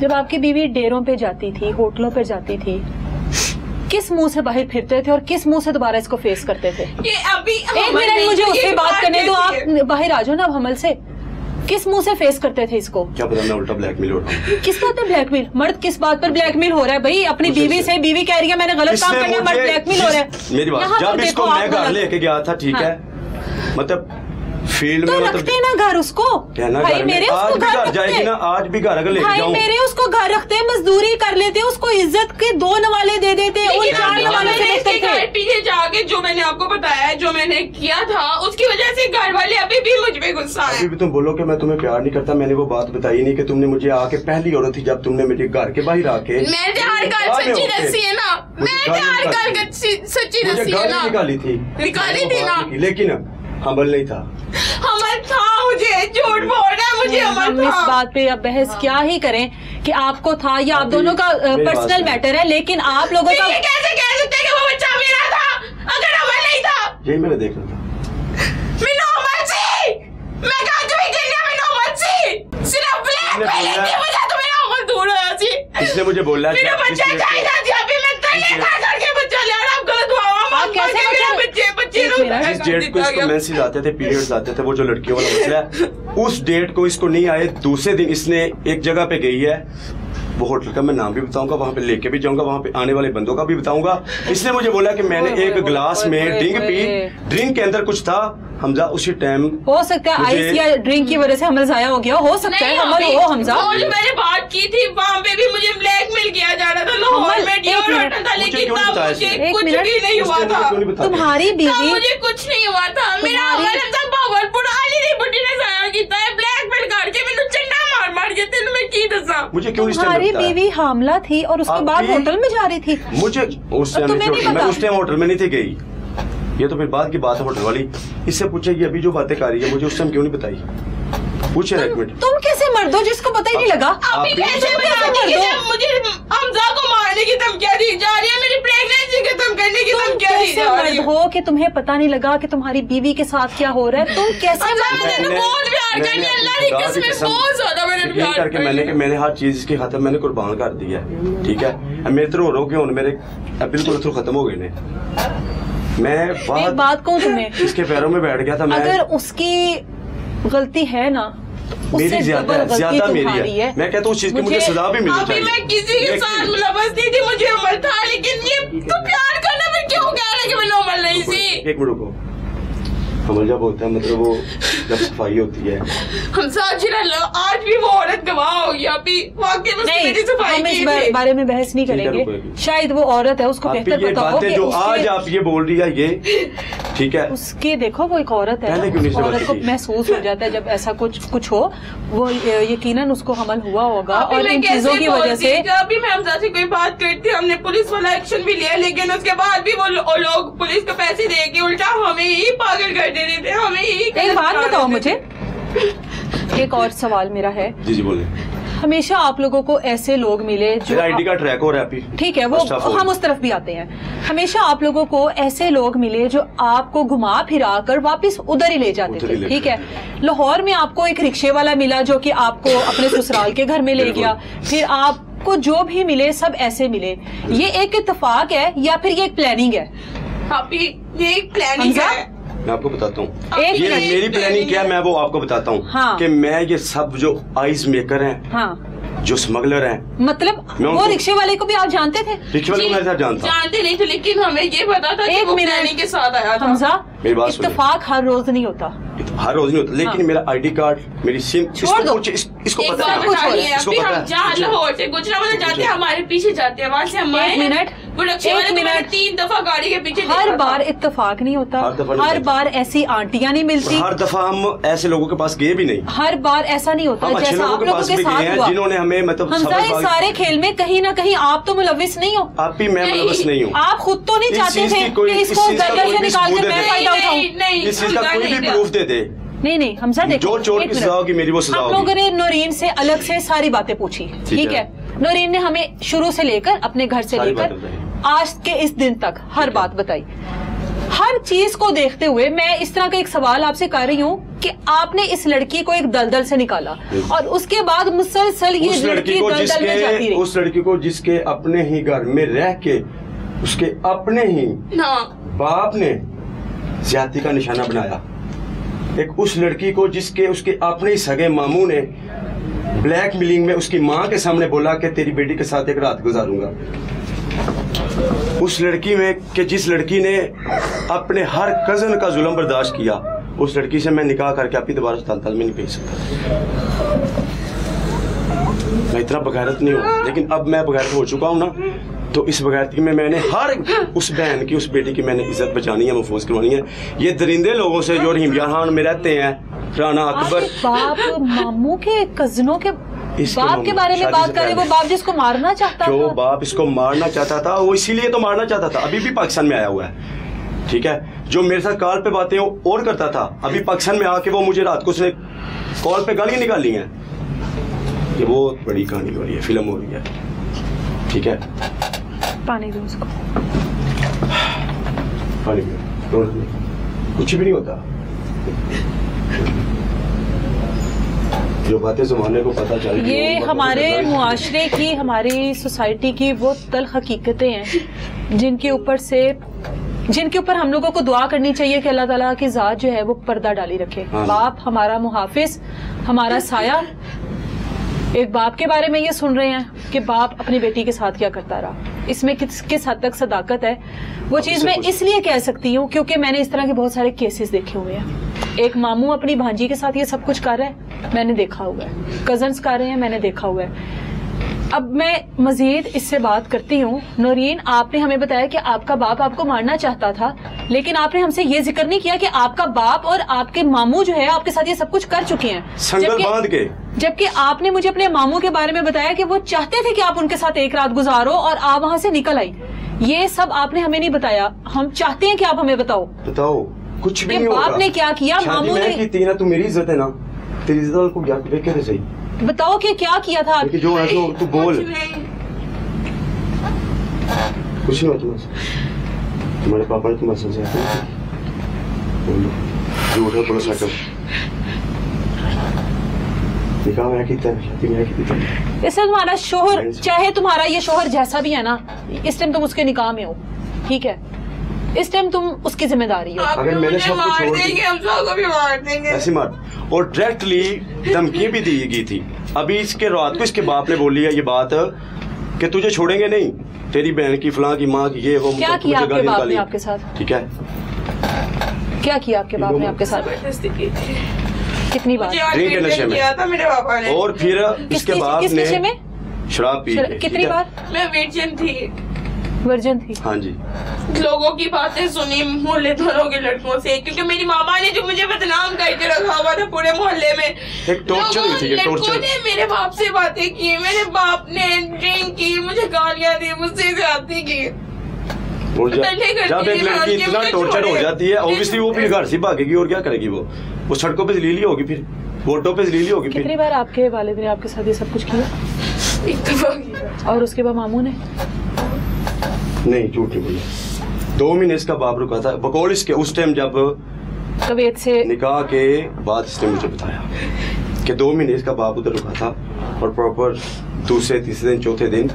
जब आपकी बीवी डेरों पे जाती थी, होटलों पे जाती थी, किस मुंह से बाहर फिरते थे और किस मुंह से दोबारा इसको फेस करते थे? ये अभी एक मिनट मुझे उससे बात करने दो, आप बाहर आ जाओ ना हमल से। किस मुंह से फेस करते थे इसको? क्या पता मैं उल्टा ब्लैकमेल हो रहा हूँ। किस बात पर ब्लैकमेल? मर्द किस बात पर ब्लैकमेल हो रहा है भाई? अपनी बीवी से, बीवी कह रही है मैंने गलत काम करना, मर्द ब्लैकमेल हो रहा है। मेरी बात, जब इसको मैं घर लेके गया था, ठीक है, मतलब फील्ड में रखते ना घर उसको, भाई मेरे उसको घर जाएगी ना, आज भी घर अगर ले जाऊं, मेरे उसको घर रखते, मजदूरी कर लेते, उसको इज्जत के 2 नवाले दे देते, उन 4 नवाले से देखते थे। पीछे जाके जो मैंने आपको बताया, जो मैंने किया था, उसकी वजह से घर वाले अभी भी मुझ पे गुस्सा है। अभी भी तुम बोलो कि मैं तुम्हें प्यार नहीं करता, मैंने वो बात बताई नहीं कि तुमने मुझे आके पहली औरत थी जब तुमने मेरे घर के बाहर आके, मैंने हर गाल सच्ची दसी है ना, मैंने हर गाल सच्ची दसी है ना, निकाली थी ना, लेकिन हमल नहीं था। हमल था, मुझे झूठ बोल रहा है, मुझे हमल था। इस बात पे अब बहस क्या ही करें कि आपको था या आप दोनों का पर्सनल मैटर है, लेकिन आप लोगों का कैसे कह सकते कि वो बच्चा मेरा था अगर हमल नहीं था? यही मैंने देखा था। मिनो हमल सी, मैं कहा तुम्हें कहना मिनो हमल सी, सिर्फ ब्लैकमेल की वजह से मेरा हमल दूर हुआ सी। इसने मुझे बोला मेरा बच्चा चाहिए था, अभी मैं तले करके बच्चा ले रहा हूं, गलत हुआ। आप कैसे जिस डेट को इसको मेंसेस आते थे, पीरियड्स आते थे, वो जो लड़कियों वाला मसला है, उस डेट को इसको नहीं आए, दूसरे दिन इसने एक जगह पे गई है, वो होटल का मैं नाम भी बताऊंगा, वहां पे लेके भी जाऊंगा, वहां पे आने वाले बंदों का भी बताऊंगा। इसने मुझे बोला कि मैंने एक गिलास में ड्रिंक पी, ड्रिंक के अंदर कुछ था, हमजा उसी टाइम हो सकता है आइस या ड्रिंक की वजह से हमल जाया हो गया, हो सकता है हमल हो। हमजा जो मैंने बात की थी वहाँ पे भी मुझे ब्लैकमेल किया जा रहा था, लाहौर में डियोर होटल था, लेकिन तब मुझे कुछ भी नहीं हुआ था। तुम्हारी बीवी, मुझे कुछ नहीं हुआ था, मेरा हमल हमजा भावलपुर आली नहीं बुढ़ी ने जाया किया है, ब्लैकमेल करके मैंने चंडा मार मार के तेन मैं की दसा। मुझे क्यों तुम्हारी बीवी हामला थी और उसके बाद होटल में जा रही थी? मुझे उस टाइम होटल में नहीं थी गई, ये तो फिर बाद की बात है होटल वाली। इससे पूछे ये अभी जो बातें कर रही है, मुझे उस टाइम क्यों नहीं बताई? पूछे एक मिनट। तुम कैसे मर्द हो जिसको पता ही नहीं लगा? अभी कैसे बताती है? मुझे हमजा को मारने की धमकियां दी जा रही है, मेरी प्रेगनेंसी खत्म करने की धमकियां दी जा रही है। मर्द हो कि तुम्हें पता नहीं लगा कि तुम्हारी बीवी के साथ क्या हो रहा है? तुम कैसे बहुत प्यार करती, अल्लाह की कसम बहुत ज्यादा मैंने प्यार करके मैंने हर चीज इसकी खातिर मैंने कुर्बान कर दी है, ठीक है। मेरे तो रो के मेरे बिल्कुल थ्रू खत्म हो गए ने। मैं एक बात कहूँ तुम्हें, इसके पैरों में बैठ गया था मैं। अगर उसकी गलती है ना, मेरी ज्यादा मेरी है, मैं कहता हूँ उस चीज की मुझे सजा भी मिलनी चाहिए। मैं किसी के साथ मुलव्वस नहीं थी, मुझे अमल था, लेकिन ये तो प्यार करना मैं क्यों कह रहा है कि मैंने अमल नहीं थी? एक मिनट रुको, अमल जब होता है मतलब वो जब सफाई होती है, हम आज भी वो औरत गवाह होगी, अभी वाकई में मेरी सफाई हम इस बारे में बहस नहीं करेंगे, शायद वो औरत है, उसको बेहतर पता हो कि जो आज आप ये बोल रही है ये ठीक है, उसके देखो वो एक औरत है, औरत को महसूस हो जाता है जब ऐसा कुछ हो, वो यकीनन उसको हमल हुआ होगा और इन चीजों की वजह से। अभी मैं हमजा से कोई बात करती, हमने पुलिस वाला एक्शन भी लिया, लेकिन उसके बाद भी वो लोग पुलिस को पैसे दे के उल्टा हमें ही पागल कर देते थे, हमें ही। एक बात बताओ मुझे, एक और सवाल मेरा है। जी जी बोले। हमेशा आप लोगों को ऐसे लोग मिले जो आईडी का ट्रैक हो रहा है, ठीक है, वो हम उस तरफ भी आते हैं। हमेशा आप लोगों को ऐसे लोग मिले जो आपको घुमा फिरा कर वापस उधर ही ले जाते थे, ठीक है। लाहौर में आपको एक रिक्शे वाला मिला जो कि आपको अपने ससुराल के घर में ले गया, फिर आपको जो भी मिले सब ऐसे मिले। ये एक इत्तेफाक है या फिर ये एक प्लानिंग है? ये एक प्लानिंग है, मैं आपको बताता हूँ। ये मेरी प्लानिंग क्या है मैं वो आपको बताता हूँ। हाँ। कि मैं ये सब जो आइस मेकर हैं, हाँ। जो स्मगलर हैं, मतलब वो रिक्शे वाले को भी आप जानते थे? रिक्शे वाले को मैं जानते नहीं थे, लेकिन हमें ये पता था कि वो प्लानिंग के साथ आया था। हमजा, मेरी बात इत्तेफाक हर रोज नहीं होता, हर रोज नहीं होता, लेकिन मेरा आईडी कार्ड, मेरी सिम, इसको पता है। हम जहाँ लाहौर से गुजरात जाते हैं, हमारे पीछे जाते हैं, वहाँ से हम 1 मिनट 3 दफा गाड़ी के पीछे। हर बार इत्तेफाक नहीं होता, हर बार ऐसी आंटियां नहीं मिलती, हर दफा हम ऐसे लोगों के पास गए भी नहीं, हर बार ऐसा नहीं होता जैसा आप लोगों के साथ हुआ, जिन्होंने हमें मतलब इस सारे खेल में कहीं ना कहीं आप तो मुलविस नहीं हो। आप भी, मैं मुलविस नहीं हूँ। आप खुद तो नहीं चाहते थे कि इसको गर्दन से निकाल के मैं फायदा उठाऊं? इस चीज का कोई भी प्रूफ दे दे। नहीं हमजा, देखो जो चोट की सजा होगी मेरी वो सजा होगी। आप लोगों ने नौरीन से अलग से सारी बातें पूछी, ठीक है। नौरीन ने हमें शुरू से लेकर अपने घर से लेकर आज के इस दिन तक हर बात बताई। हर चीज को देखते हुए मैं इस तरह का एक सवाल आपसे कर रही हूँ कि आपने इस लड़की को एक दलदल से निकाला और उसके बाद मुसलसल ये लड़की दलदल में जाती रही। उस लड़की को जिसके अपने ही घर में रह के उसके अपने ही बाप ने ज्यादती का निशाना बनाया, एक उस लड़की को जिसके उसके अपने ही सगे मामू ने ब्लैकमेलिंग में उसकी माँ के सामने बोला कि तेरी बेटी के साथ एक रात गुजारूंगा, उस लड़की में कि जिस लड़की ने अपने हर कजन का जुल्म बर्दाश्त किया, उस लड़की से मैं निकाह करके आपकी दोबारा ताल में नहीं भेज सकता। मैं इतना बगैरत नहीं हूँ, लेकिन अब मैं बगैरत हो चुका हूँ ना, तो इस बगैरती में मैंने हर उस बहन की उस बेटी की मैंने इज्जत बचानी है, महफूज करवानी है। ये दरिंदे लोगों से जो रहीमजान में रहते हैं, राना अकबर बाप मामू के कजनों के बाप के बारे में बात करें, वो बाप जिसको मारना चाहता था, जो बाप इसको मारना चाहता था वो इसीलिए तो मारना चाहता था, अभी भी पाकिस्तान में आया हुआ है, ठीक है। जो मेरे साथ कॉल पे बातें और करता था, अभी पाकिस्तान में आके वो मुझे रात को उसने कॉल पे गाली निकाली है। ये वो बड़ी कहानी हो रही है, फिल्म हो रही है, ठीक है। पानी दो उसको, पानी दो, कुछ भी नहीं होता। जो बातें ज़माने को पता चल गई, ये हमारे मुआशरे की, हमारी सोसाइटी की वो तल्ख हकीकतें हैं जिनके ऊपर हम लोगों को दुआ करनी चाहिए कि अल्लाह ताला की ज़ात जो है वो पर्दा डाली रखे। बाप हमारा मुहाफिज, हमारा साया। एक बाप के बारे में ये सुन रहे हैं कि बाप अपनी बेटी के साथ क्या करता रहा, इसमें किस हद तक सदाकत है, वो चीज़ मैं इसलिए कह सकती हूँ क्योंकि मैंने इस तरह के बहुत सारे केसेस देखे हुए हैं। एक मामू अपनी भांजी के साथ ये सब कुछ कर रहा है, मैंने देखा हुआ है, कजन्स कर रहे हैं, मैंने देखा हुआ है। अब मैं मजीद इससे बात करती हूँ। नौरीन, आपने हमें बताया कि आपका बाप आपको मारना चाहता था, लेकिन आपने हमसे ये जिक्र नहीं किया कि आपका बाप और आपके मामू जो है आपके साथ ये सब कुछ कर चुके हैं। जबकि आपने मुझे अपने मामू के बारे में बताया कि वो चाहते थे कि आप उनके साथ एक रात गुजारो और आप वहाँ से निकल आई। ये सब आपने हमें नहीं बताया, हम चाहते हैं कि आप हमें बताओ कुछ भी नहीं बाप ने क्या किया, मामू ने की ना, तू मेरी इज्जत है ना, तेरी इज्जत को क्या देखे सही, बताओ कि क्या किया था। जो है तो तू बोल, कुछ नहीं हुआ तुम्हारे पापा ने तुम्हारे समझाया, झूठ है, पुलिस आकर निकाह में किया, शादी में किया। इससे तुम्हारा शोहर, चाहे तुम्हारा ये शोहर जैसा भी है ना, इस टाइम तुम उसके निकाह में हो, ठीक है, इस टाइम तुम उसकी जिम्मेदारी हो। अगर मैंने सब कुछ छोड़ दिया, हम सबको भी मार देंगे, ऐसी मार। और डायरेक्टली धमकी भी दी गई थी। अभी इसके रात को इसके बाप ने बोली है ये बात कि तुझे छोड़ेंगे नहीं, तेरी बहन की, फलां की, माँ की, ये वो। क्या किया आपके बाप ने आपके साथ? ठीक है, क्या किया आपके बाप ने आपके साथ? कितनी बार? ड्रिंक के नशे में किया था मेरे पापा ने। और फिर इसके बाप ने शराब पी। कितनी बार? मैं वर्जन थी। हाँ जी। लोगों की बातें सुनी मोहल्ले दोनों के लड़कों से, क्योंकि मेरी मामा ने जो मुझे बदनाम करके रखा हुआ था पूरे मोहल्ले में। एक टॉर्चर हुई थी, लड़कों ने मेरे बाप से बातें की, मेरे बाप ने ड्रिंक की, मुझे गालियां दी, मुझसे ज्यादती की। जब एक लड़की इतना टॉर्चर हो जाती है, ऑब्वियसली वो फिर घर से भागेगी और क्या करेगी, वो सड़कों पे जलीली होगी, फिर वोटों पे जलीली होगी। कितनी बार आपके वालिद ने आपके साथ ये सब कुछ किया? एक दफा। और उसके बाद मामू ने? नहीं, झूठ नहीं बोला। 2 महीने इसका बाप रुका था बकौल इसके। उस टाइम जब तबीयत से निकाह के बाद इसने मुझे बताया कि 2 महीने इसका बाप उधर रुका था और प्रॉपर दूसरे, तीसरे दिन, चौथे दिन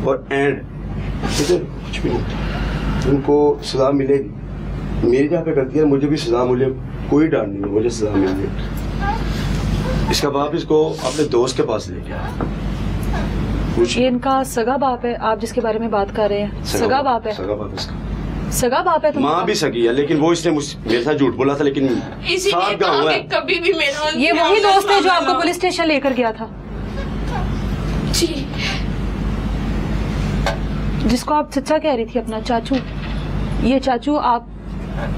और एंड इधर कुछ भी नहीं। उनको सजा मिलेगी, मेरी जहाँ पे गलती है मुझे भी सजा, मुझे कोई डर नहीं है, मुझे सजा मिलेगी। इसका बाप इसको अपने दोस्त के पास ले गया। ये इनका सगा बाप है आप जिसके बारे में बात कर रहे हैं? सगा बाप है? सगा बाप इसका। सगा बाप है? माँ भी सगी है, लेकिन वो इसने मेरे साथ झूठ बोला था, लेकिन साथ गाँव है। कभी भी मेरा ये वही दोस्त है जो आपको पुलिस स्टेशन लेकर गया था जी, जिसको आप चचा कह रही थी, अपना चाचू। ये चाचू आप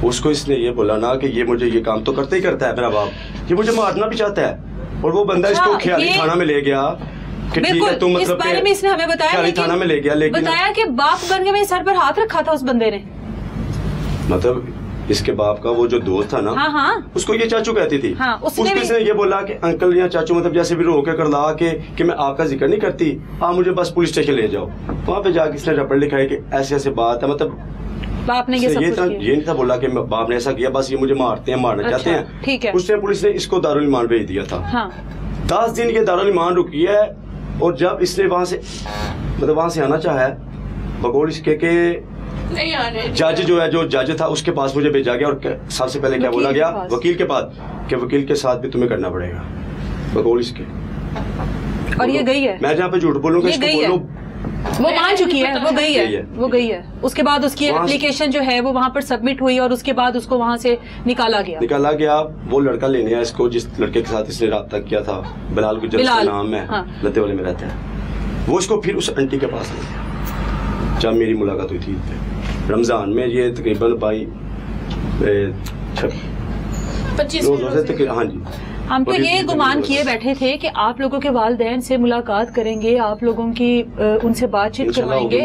उसको इसने ये बोला ना कि ये मुझे ये काम तो करते ही करता है मेरा बाप, ये मुझे मारना भी चाहता है। और वो बंदा इसको ख्याली थाना में ले गया कि ठीक है तुम, इस बारे में इसने हमें बताया, ख्याली थाना में ले गया, लेकिन बताया कि बाप बन के मेरे सर पर हाथ रखा था उस बंदे ने। मतलब इसके बाप का वो जो दोस्त था ना, हाँ, उसको ये चाचू कहती थी। उसको इसने ये बोला कि अंकल या चाचू, मतलब जैसे भी रो के कर ला कि मैं आपका जिक्र नहीं करती, आप मुझे बस पुलिस स्टेशन ले जाओ। वहाँ पे जाके इसने रपट लिखा है कि ऐसे ऐसे बात है, मतलब बाप ने ये सब कुछ किया। ये नहीं था बोला कि बाप ने ऐसा किया, बस ये मुझे मारते हैं, मारना चाहते हैं। ठीक है। उस टाइम पुलिस ने इसको दारुल ईमान भेज दिया था। हाँ। 10 दिन के दारुल ईमान रुकी है, और जब इसने वहां से मतलब वहां से आना चाहा है, बकौल इसके के नहीं आने जज जो है, जो जज था उसके पास मुझे भेजा गया, और सबसे पहले क्या बोला गया वकील के पास कि वकील के साथ भी तुम्हें करना पड़ेगा, बकौल इसके। और ये गई है। मैं जहाँ पे झूठ बोलूंगा इसको बोलो, वो मान चुकी है, वो गई है, वो गई है। उसके बाद उसकी एप्लीकेशन जो है वो वहाँ पर सबमिट हुई, और उसके बाद उसको वहाँ से निकाला गया। वो लड़का लेने आया इसको, जिस लड़के के साथ इसने राब्ता किया था, बिलाल गुजर का नाम है। हाँ। लते वाले में रहता है। वो इसको फिर उस आंटी के पास ले गया जब मेरी मुलाकात हुई थी ईद पे रमजान में। ये तकरीबन 25 रोज़े। हाँ जी। हम तो ये गुमान किए बैठे थे कि आप लोगों के वालिदैन से मुलाकात करेंगे, आप लोगों की उनसे बातचीत करवाएंगे,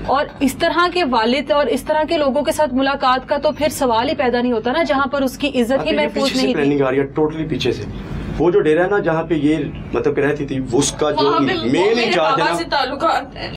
और इस तरह के वालिद और इस तरह के लोगों के साथ मुलाकात का तो फिर सवाल ही पैदा नहीं होता ना, जहाँ पर उसकी इज्जत ही महफूज नहीं थी। टोटली पीछे से वो जो डेरा है ना, जहाँ पे ये मतलब रहती थी, उसका जो मेन इंचार्ज है ना,